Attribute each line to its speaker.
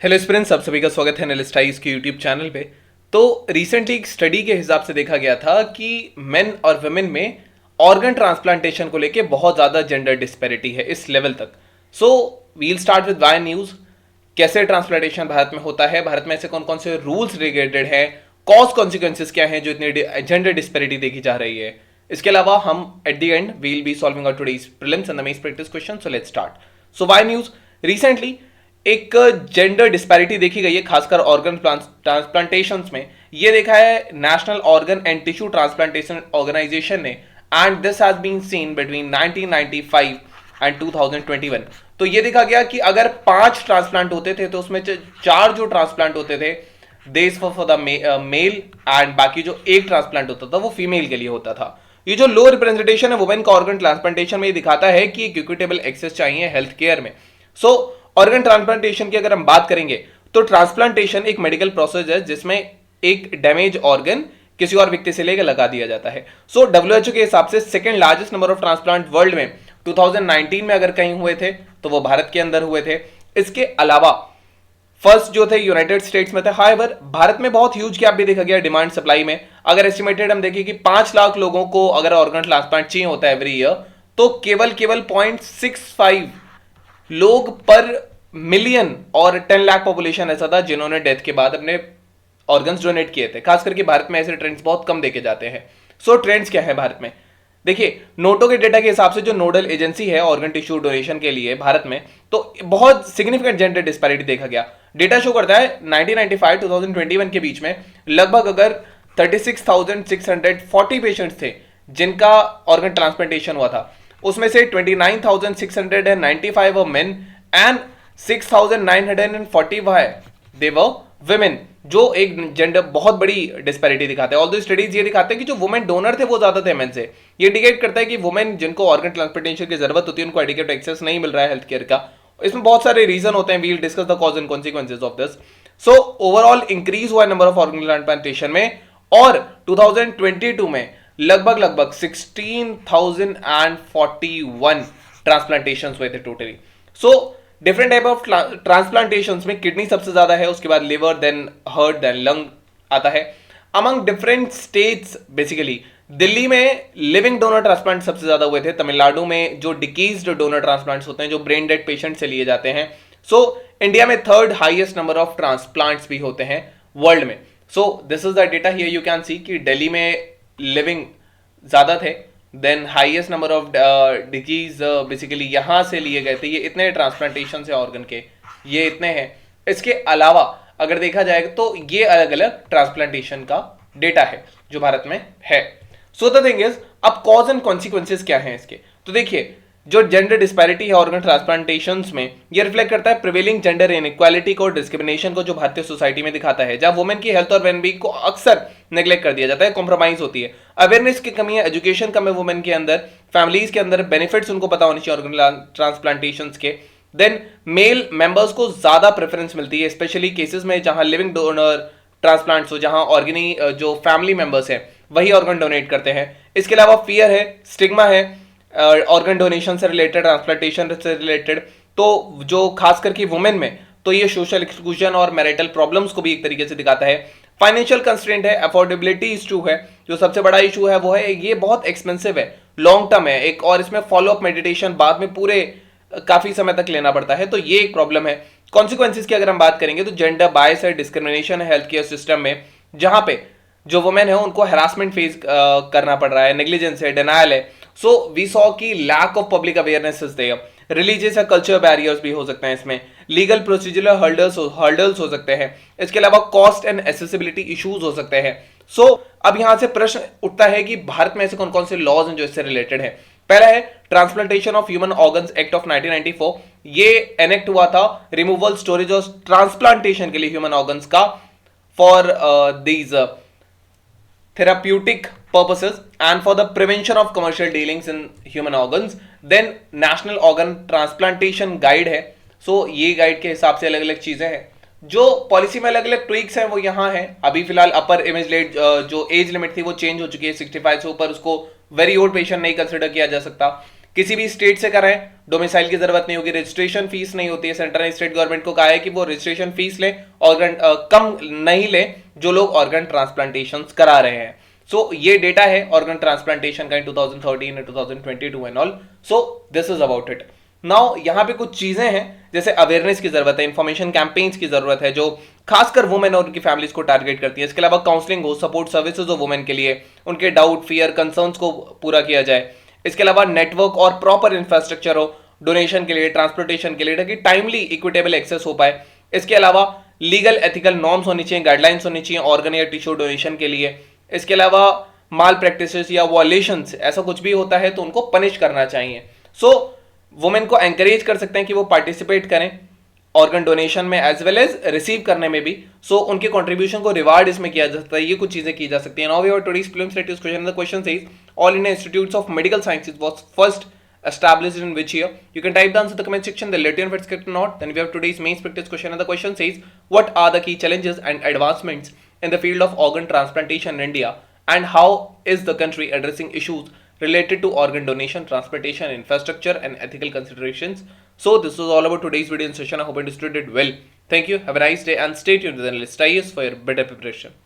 Speaker 1: Hello students, आप सभी का स्वागत है एनालिस्टाइज के यूट्यूब चैनल पे। तो रिसेंटली एक स्टडी के हिसाब से देखा गया था कि मेन और वुमेन में ऑर्गन ट्रांसप्लांटेशन को लेके बहुत ज़्यादा जेंडर डिस्पैरिटी है इस लेवल तक। So we'll start with why news. कैसे ट्रांसप्लांटेशन भारत में होता है, भारत में ऐसे कौन कौन से रूल्स रिलेटेड हैं, कॉज कॉन्सिक्वेंसेज क्या हैं जो इतनी जेंडर डिस्पैरिटी देखी जा रही है। इसके अलावा हम at the end we'll be solving out today's prelims and the mains practice question. So let's start. So why news recently एक जेंडर डिस्पैरिटी देखी गई है खासकर ऑर्गन ट्रांसप्लांटेशन में। ये देखा है national organ and tissue transplantation organisation ने, and this has been seen between 1995 and 2021। तो ये देखा गया कि अगर 5 ट्रांसप्लांट होते थे तो उसमें 4 जो ट्रांसप्लांट होते थे देस फॉर द मेल, एंड बाकी जो एक ट्रांसप्लांट होता था वो फीमेल के लिए होता था। ये जो लो रिप्रेजेंटेशन है वुमेन का ऑर्गन ट्रांसप्लांटेशन में, ये दिखाता है कि एक इक्विटेबल एक्सेस चाहिए हेल्थ केयर में। सो ऑर्गन ट्रांसप्लांटेशन की अगर हम बात करेंगे तो ट्रांसप्लांटेशन एक मेडिकल प्रोसेस है जिसमें एक डैमेज ऑर्गन किसी और व्यक्ति से लेकर लगा दिया जाता है। सो डब्ल्यूएचओ के हिसाब से second largest number of transplant world में 2019 में अगर कहीं हुए थे तो वो भारत के अंदर हुए थे। इसके अलावा फर्स्ट जो थे यूनाइटेड स्टेट्स में थे। हाउएवर भारत में बहुत ह्यूज गैप भी देखा गया डिमांड सप्लाई में। अगर एस्टिमेटेड हम देखें कि 5 लाख लोगों को अगर ऑर्गन ट्रांसप्लांट चाहिए होता है एवरी ईयर, तो केवल 0.65 लोग पर मिलियन और 10 लाख पॉपुलेशन ऐसा था जिन्होंने डेथ के बाद अपने ऑर्गन्स डोनेट किए थे। खास करके भारत में ऐसे ट्रेंड्स बहुत कम देखे जाते हैं। सो ट्रेंड्स क्या है भारत में? देखिए, नोटो के डेटा के हिसाब से जो नोडल एजेंसी है ऑर्गन टिश्यू डोनेशन के लिए भारत में, तो बहुत सिग्निफिकेंट जेंडर डिस्पैरिटी देखा गया। डेटा शो करता है 1995 2021 के बीच में लगभग अगर 36,640 पेशेंट्स थे जिनका ऑर्गन ट्रांसप्लांटेशन हुआ था, उसमें से 29,695 were men and 6,945 they were women, जो एक जेंडर बहुत बड़ी डिस्पैरिटी दिखाते हैं। ऑल दो स्टडीज ये दिखाते हैं कि जो वुमेन डोनर थे वो ज्यादा थे मेन से। ये इंडिकेट करता है कि वुमेन जिनको ऑर्गन ट्रांसप्लांटेशन की जरूरत होती है उनको एडिक्वेट एक्सेस नहीं मिल रहा है हेल्थ केयर का। इसमें बहुत सारे रीजन होते हैं। We'll discuss the cause and consequences of this. So overall increase हुआ नंबर ऑफ ऑर्गन ट्रांसप्लांटेशन में, और 2022 में लगभग 16,041 ट्रांसप्लांटेशन हुए थे totally. So different type of transplantation में किडनी सबसे ज्यादा है, उसके बाद liver, then heart, then lung आता है। Among different states basically Delhi में लिविंग डोनर ट्रांसप्लांट सबसे ज्यादा हुए थे। तमिलनाडु में जो डिकीज्ड डोनर ट्रांसप्लांट्स होते हैं जो ब्रेन डेड पेशेंट से लिए जाते हैं। सो इंडिया में third highest number of transplants भी होते हैं वर्ल्ड में। So this is the data here you can see कि दिल्ली में लिविंग ज्यादा थे, then highest number of disease basically यहां से लिए गए थे। ये इतने ट्रांसप्लांटेशन से ऑर्गन के ये इतने हैं। इसके अलावा अगर देखा जाएगा तो ये अलग अलग ट्रांसप्लांटेशन का डेटा है जो भारत में है। सो द थिंग इज, अब कॉज एंड कॉन्सिक्वेंसेज क्या हैं इसके? तो देखिए, जो जेंडर डिस्पैरिटी है ऑर्गन ट्रांसप्लांटेशन में, ये रिफ्लेक्ट करता है प्रिवेलिंग जेंडर इनइक्वालिटी को, डिस्क्रिमिनेशन को जो भारतीय सोसाइटी में दिखाता है, जहां वुमेन की हेल्थ और वेलबींग को अक्सर नेग्लेक्ट कर दिया जाता है, कॉम्प्रोमाइज होती है। अवेयरनेस की कमी है, एजुकेशन कम है वुमेन के अंदर, फैमिलीज के अंदर बेनिफिट्स उनको पता होनी चाहिए ऑर्गन ट्रांसप्लांटेशन के। देन मेल मेंबर्स को ज्यादा प्रेफरेंस मिलती है स्पेशली केसेस में जहां लिविंग डोनर ट्रांसप्लांट्स हो, जहां ऑर्गेनी जो फैमिली मेंबर्स हैं वही ऑर्गन डोनेट करते हैं। इसके अलावा फियर है, स्टिग्मा है ऑर्गन डोनेशन से रिलेटेड, ट्रांसप्लांटेशन से रिलेटेड। तो जो खास करके वुमेन में तो ये सोशल एक्सक्लूजन और मैरिटल प्रॉब्लम्स को भी एक तरीके से दिखाता है। फाइनेंशियल कंस्ट्रेंट है, अफोर्डेबिलिटी इशू है, जो सबसे बड़ा इशू है वो है ये बहुत एक्सपेंसिव है, लॉन्ग टर्म है एक, और इसमें फॉलोअप मेडिटेशन बाद में पूरे काफी समय तक लेना पड़ता है, तो ये एक प्रॉब्लम है। कॉन्सिक्वेंसेज की अगर हम बात करेंगे तो जेंडर बायस है, डिस्क्रिमिनेशन है हेल्थ केयर सिस्टम में, जहां पे जो वुमेन है उनको हैरासमेंट फेस करना पड़ रहा है, नेग्लिजेंस है, डिनायल है। सो वी सॉ की lack of public awareness is there. Religious या कल्चर बैरियर्स भी हो सकते हैं इसमें, लीगल प्रोसीजरल हर्डल्स हो सकते हैं। इसके अलावा कॉस्ट एंड एसेसिबिलिटी इश्यूज हो सकते हैं। सो अब यहां से प्रश्न उठता है कि भारत में ऐसे कौन कौन से लॉज हैं जो इससे रिलेटेड है। पहला है transplantation of human organs act of 1994। ये एनेक्ट हुआ था रिमूवल, स्टोरेज और ट्रांसप्लांटेशन के लिए ह्यूमन ऑर्गन्स का for these therapeutic purposes and for the prevention of commercial dealings in human organs. Then national organ transplantation guide है। सो ये guide के हिसाब से अलग अलग चीजें हैं, जो पॉलिसी में अलग अलग ट्विक्स हैं वो यहाँ है। अभी फिलहाल अपर इमेज जो एज लिमिट थी वो चेंज हो चुकी है, 65 से ऊपर उसको वेरी ओल्ड पेशेंट नहीं कंसिडर किया जा सकता। किसी भी स्टेट से कराएं, डोमिसाइल की जरूरत नहीं होगी, रजिस्ट्रेशन फीस नहीं होती है। सेंट्रल एंड स्टेट गवर्नमेंट को कहा है कि वो रजिस्ट्रेशन फीस ले, ऑर्गन कम नहीं ले जो लोग ऑर्गन ट्रांसप्लांटेशन करा रहे हैं। सो ये डेटा है ऑर्गन ट्रांसप्लांटेशन का इन 2013 and 2022 and all. So this is about it. Now यहाँ पे कुछ चीजें हैं जैसे अवेयरनेस की जरूरत है, इंफॉर्मेशन कैंपेन्स की जरूरत है जो खासकर वुमेन और उनकी फैमिलीज को टारगेट करती है। इसके अलावा काउंसलिंग हो, सपोर्ट सर्विसेज हो वुमेन के लिए, उनके डाउट, फियर, कंसर्न्स को पूरा किया जाए। इसके अलावा नेटवर्क और प्रॉपर इंफ्रास्ट्रक्चर हो डोनेशन के लिए, ट्रांसपोर्टेशन के लिए, ताकि टाइमली इक्विटेबल एक्सेस हो पाए। इसके अलावा लीगल एथिकल नॉर्म्स होनी चाहिए, गाइडलाइंस होनी चाहिए ऑर्गन या टिश्यू डोनेशन के लिए। इसके अलावा माल प्रैक्टिसेस या वॉयलेशंस ऐसा कुछ भी होता है तो उनको पनिश करना चाहिए। सो वुमेन को एंकरेज कर सकते हैं कि वो पार्टिसिपेट करें ऑर्गन डोनेशन में एज वेल एज रिसीव करने में भी। सो उनके कंट्रीब्यूशन को रिवार्ड इसमें किया जा सकता है, ये कुछ चीजें की जा सकती है। Now we have today's prelims question. The question says All India Institutes of Medical Sciences was first established in which year? You can type the answer in the comment section. They'll let you know if it's correct or not. Then we have today's main practice question, and the question says, what are the key challenges and advancements in the field of organ transplantation in India, and how is the country addressing issues related to organ donation, transplantation, infrastructure, and ethical considerations? So this was all about today's video and session. I hope you understood it well. Thank you. Have a nice day and stay tuned to the analyst IAS for your better preparation.